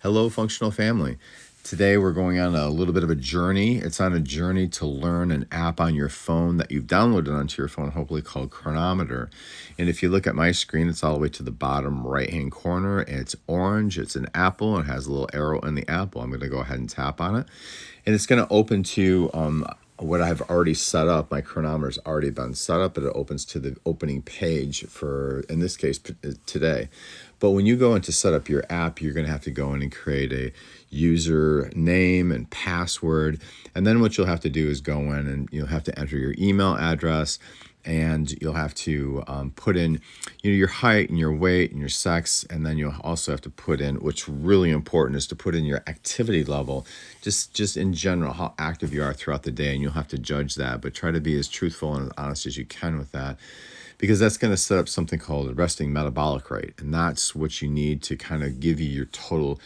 Hello, functional family. Today we're going on a little bit of a journey. It's on a journey to learn an app on your phone that you've downloaded onto your phone, hopefully called Cronometer. And if you look at my screen, it's all the way to the bottom right-hand corner. It's orange. It's an apple. It has a little arrow in the apple. I'm going to go ahead and tap on it. And it's going to open to what I've already set up. My chronometer's already been set up, but it opens to the opening page for, in this case, today. But when you go in to set up your app, you're going to have to go in and create a user name and password. And then what you'll have to do is go in and you'll have to enter your email address, and you'll have to put in your height and your weight and your sex, and then you'll also have to put in, what's really important is to put in your activity level, just in general, how active you are throughout the day, and you'll have to judge that, but try to be as truthful and as honest as you can with that, because that's going to set up something called a resting metabolic rate, and that's what you need to kind of give you your total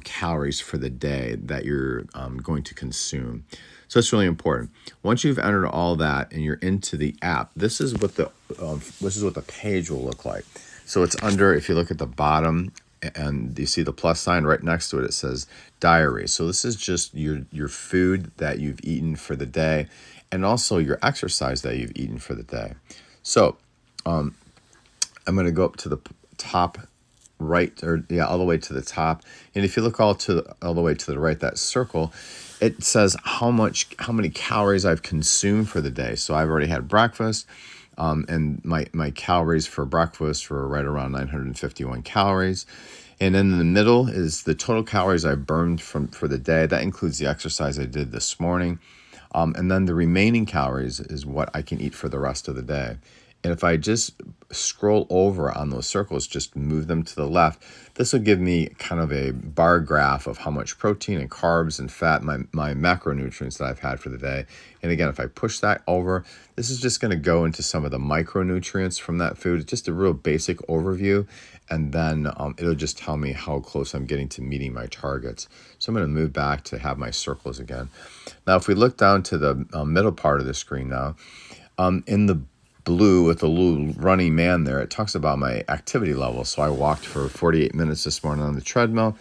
calories for the day that you're going to consume. So it's really important. Once you've entered all that and you're into the app, this is what the page will look like. So it's under, if you look at the bottom and you see the plus sign right next to it, it says diary. So this is just your food that you've eaten for the day, and also your exercise that you've eaten for the day. So I'm going to go up to the top right, all the way to the top. And if you look all the way to the right, that circle, it says how many calories I've consumed for the day. So I've already had breakfast, and my calories for breakfast were right around 951 calories. And then in the middle is the total calories I burned for the day. That includes the exercise I did this morning. And then the remaining calories is what I can eat for the rest of the day. And if I just scroll over on those circles, just move them to the left, this will give me kind of a bar graph of how much protein and carbs and fat, my macronutrients that I've had for the day. And again, if I push that over, this is just going to go into some of the micronutrients from that food. It's just a real basic overview. And then it'll just tell me how close I'm getting to meeting my targets. So I'm going to move back to have my circles again. Now, if we look down to the middle part of the screen now, in the blue with the little running man there, it talks about my activity level. So I walked for 48 minutes this morning on the treadmill,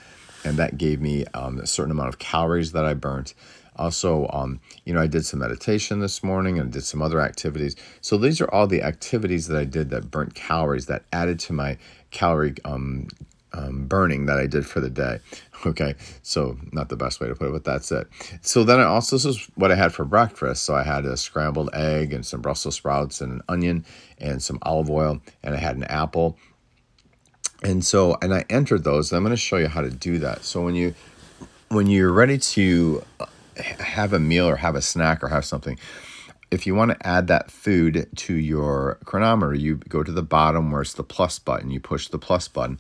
and that gave me a certain amount of calories that I burnt. Also, I did some meditation this morning and did some other activities. So these are all the activities that I did that burnt calories, that added to my calorie burning that I did for the day. Okay, so not the best way to put it, but that's it. So then this is what I had for breakfast. So I had a scrambled egg and some Brussels sprouts and an onion and some olive oil, and I had an apple. And I entered those, and I'm going to show you how to do that. So when you're ready to have a meal or have a snack or have something, if you want to add that food to your chronometer, you go to the bottom where it's the plus button. You push the plus button,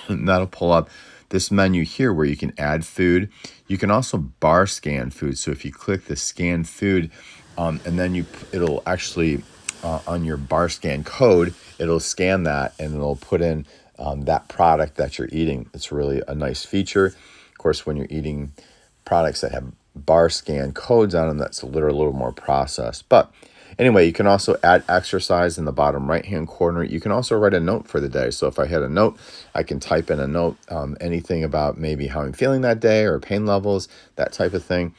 and that'll pull up this menu here where you can add food. You can also bar scan food. So if you click the scan food, and then it'll actually on your bar scan code, it'll scan that and it'll put in that product that you're eating. It's really a nice feature. Of course, when you're eating products that have bar scan codes on them, that's a little more processed. But anyway, you can also add exercise in the bottom right-hand corner. You can also write a note for the day. So if I had a note, I can type in a note, anything about maybe how I'm feeling that day or pain levels, that type of thing.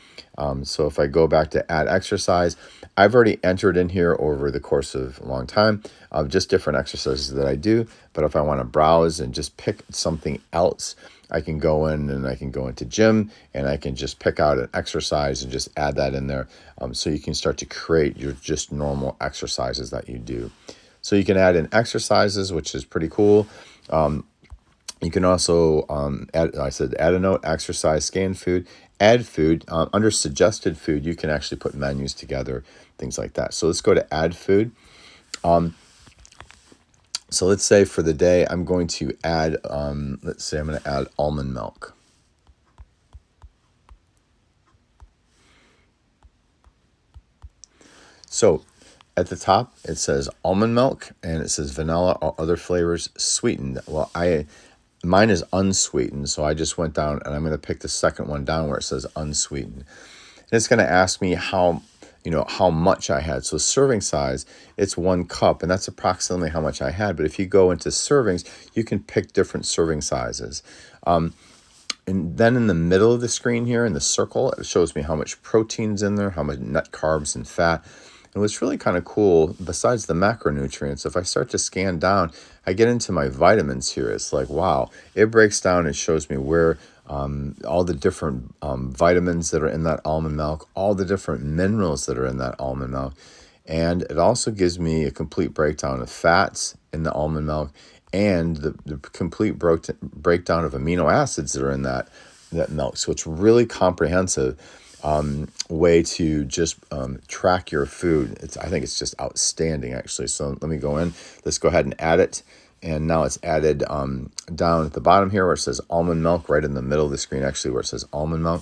So if I go back to add exercise, I've already entered in here over the course of a long time of just different exercises that I do. But if I want to browse and just pick something else, I can go in and I can go into gym and I can just pick out an exercise and just add that in there. So you can start to create your just normal exercises that you do. So you can add in exercises, which is pretty cool. You can also add a note, exercise, scan food, add food. Under suggested food, you can actually put menus together, things like that. So let's go to add food. So let's say for the day, I'm going to add, I'm going to add almond milk. So at the top, it says almond milk, and it says vanilla or other flavors sweetened. Well, mine is unsweetened, so I just went down, and I'm going to pick the second one down where it says unsweetened. And it's going to ask me how much I had. So serving size, it's 1 cup, and that's approximately how much I had. But if you go into servings, you can pick different serving sizes. And then in the middle of the screen here in the circle, it shows me how much protein's in there, how much net carbs and fat. And what's really kind of cool, besides the macronutrients, if I start to scan down, I get into my vitamins here. It's like, wow, it breaks down and shows me where all the different vitamins that are in that almond milk, all the different minerals that are in that almond milk. And it also gives me a complete breakdown of fats in the almond milk and the complete breakdown of amino acids that are in that milk. So it's really comprehensive way to just track your food. I think it's just outstanding, actually. So let me go in. Let's go ahead and add it. And now it's added down at the bottom here where it says almond milk, right in the middle of the screen, actually, where it says almond milk.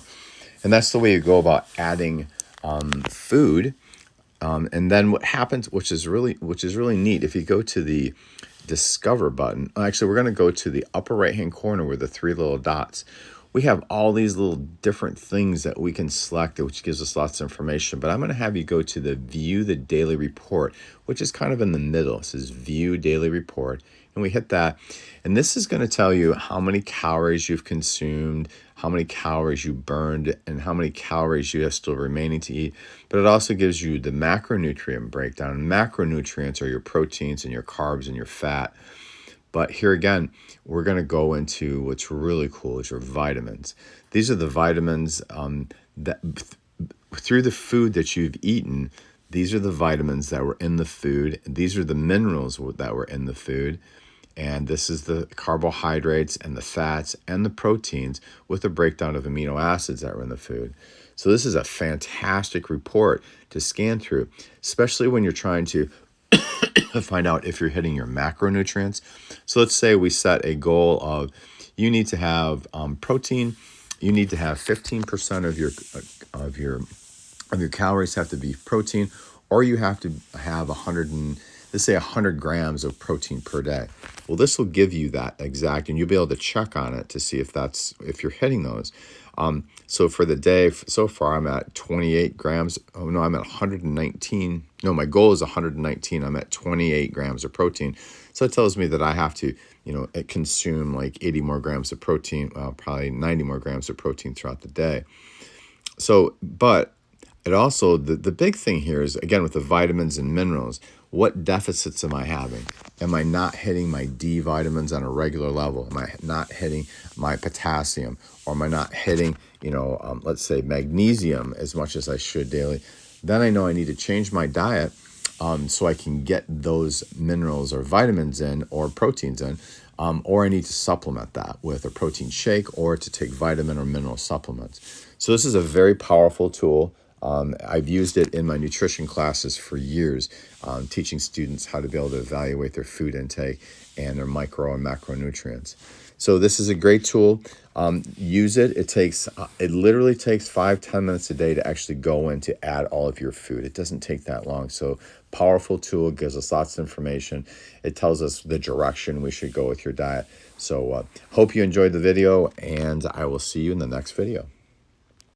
And that's the way you go about adding food. And then what happens, which is really neat, if you go to the Discover button, actually, we're going to go to the upper right-hand corner where the three little dots. We have all these little different things that we can select, which gives us lots of information. But I'm going to have you go to the View the Daily Report, which is kind of in the middle. It says View Daily Report. And we hit that. And this is going to tell you how many calories you've consumed, how many calories you burned, and how many calories you have still remaining to eat. But it also gives you the macronutrient breakdown. And macronutrients are your proteins and your carbs and your fat. But here again, we're going to go into what's really cool is your vitamins. These are the vitamins that through the food that you've eaten, these are the vitamins that were in the food. These are the minerals that were in the food. And this is the carbohydrates and the fats and the proteins with a breakdown of amino acids that were in the food. So this is a fantastic report to scan through, especially when you're trying to find out if you're hitting your macronutrients. So let's say we set a goal of you need to have protein. You need to have 15% of your calories have to be protein, or you have to have 100 grams of protein per day. Well, this will give you that exact, and you'll be able to check on it to see if you're hitting those. So for the day so far, I'm at 28 grams. Oh no, I'm at 119. No, my goal is 119. I'm at 28 grams of protein. So it tells me that I have to, consume like 80 more grams of protein, probably 90 more grams of protein throughout the day. So, but it also, the big thing here is, again, with the vitamins and minerals, what deficits am I having? Am I not hitting my D vitamins on a regular level? Am I not hitting my potassium? Or am I not hitting, let's say magnesium as much as I should daily? Then I know I need to change my diet so I can get those minerals or vitamins in or proteins in. Or I need to supplement that with a protein shake or to take vitamin or mineral supplements. So this is a very powerful tool. I've used it in my nutrition classes for years, teaching students how to be able to evaluate their food intake and their micro and macronutrients. So this is a great tool. Use it. It literally takes 5-10 minutes a day to actually go in to add all of your food. It doesn't take that long. So powerful tool, gives us lots of information. It tells us the direction we should go with your diet. So hope you enjoyed the video, and I will see you in the next video.